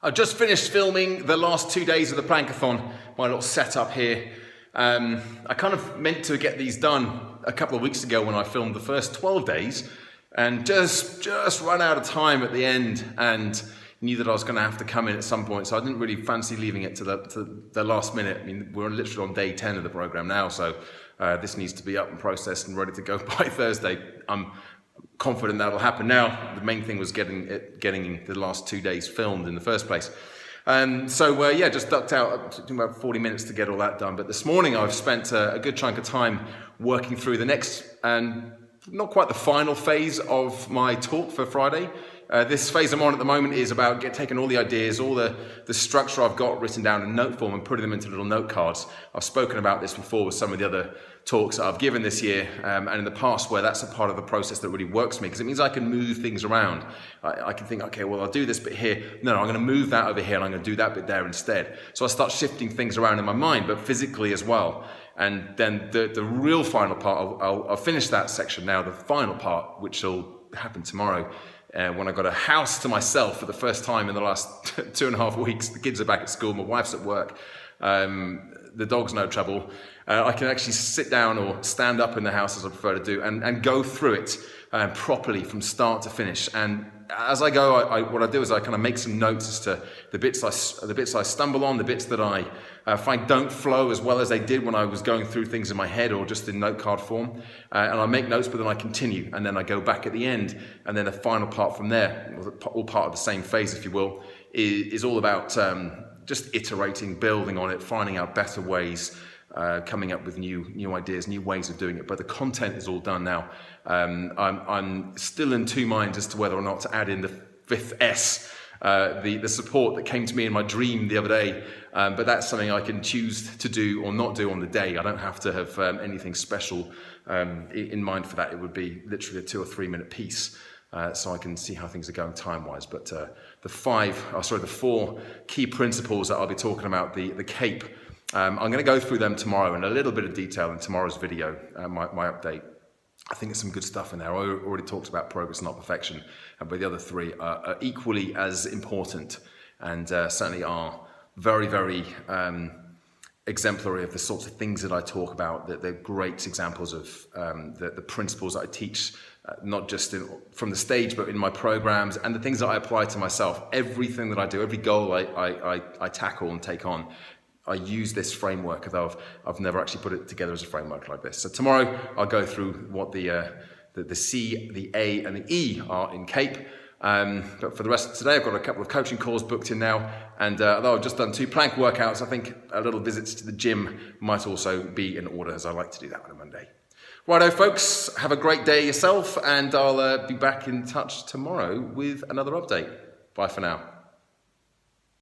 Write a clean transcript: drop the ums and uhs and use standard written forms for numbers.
I've just finished filming the last 2 days of the Plankathon, my little setup here. I kind of meant to get these done a couple of weeks ago when I filmed the first 12 days and just run out of time at the end and knew that I was going to have to come in at some point, so I didn't really fancy leaving it to the last minute. I mean, we're literally on day 10 of the program now, so this needs to be up and processed and ready to go by Thursday. I'm confident that'll happen now. The main thing was getting the last 2 days filmed in the first place. Yeah, just ducked out. It took about 40 minutes to get all that done. But this morning I've spent a good chunk of time working through the next and not quite the final phase of my talk for Friday. This phase I'm on at the moment is about taking all the ideas, all the structure I've got written down in note form and putting them into little note cards. I've spoken about this before with some of the other talks that I've given this year and in the past, where that's a part of the process that really works for me, because it means I can move things around. I can think, okay, well, I'll do this bit here. No, I'm going to move that over here and I'm going to do that bit there instead. So I start shifting things around in my mind, but physically as well. And then the real final part, I'll finish that section now, the final part, which will happen tomorrow. When I got a house to myself for the first time in the last 2.5 weeks. The kids are back at school, my wife's at work, the dog's no trouble. I can actually sit down or stand up in the house, as I prefer to do, and go through it properly from start to finish. And as I go, what I do is I kind of make some notes as to the bits I stumble on, the bits that I find don't flow as well as they did when I was going through things in my head or just in note card form. And I make notes, but then I continue, and then I go back at the end, and then the final part from there, all part of the same phase, if you will, is all about just iterating, building on it, finding out better ways, coming up with new ideas, new ways of doing it. But the content is all done now. I'm still in two minds as to whether or not to add in the fifth S, the support that came to me in my dream the other day. But that's something I can choose to do or not do on the day. I don't have to have anything special in mind for that. It would be literally a 2 or 3 minute piece. So I can see how things are going time-wise. But the 4 key principles that I'll be talking about, the CAPE, I'm going to go through them tomorrow in a little bit of detail in tomorrow's video, my update. I think there's some good stuff in there. I already talked about progress, not perfection, but the other three are equally as important and certainly are very, very exemplary of the sorts of things that I talk about. They're great examples of the principles that I teach, not just from the stage, but in my programs, and the things that I apply to myself. Everything that I do, every goal I tackle and take on, I use this framework, although I've never actually put it together as a framework like this. So tomorrow I'll go through what the C, the A, and the E are in CAPE. But for the rest of today, I've got a couple of coaching calls booked in now, and although I've just done 2 plank workouts, I think a little visits to the gym might also be in order, as I like to do that on a Monday. Righto, folks, have a great day yourself, and I'll be back in touch tomorrow with another update. Bye for now.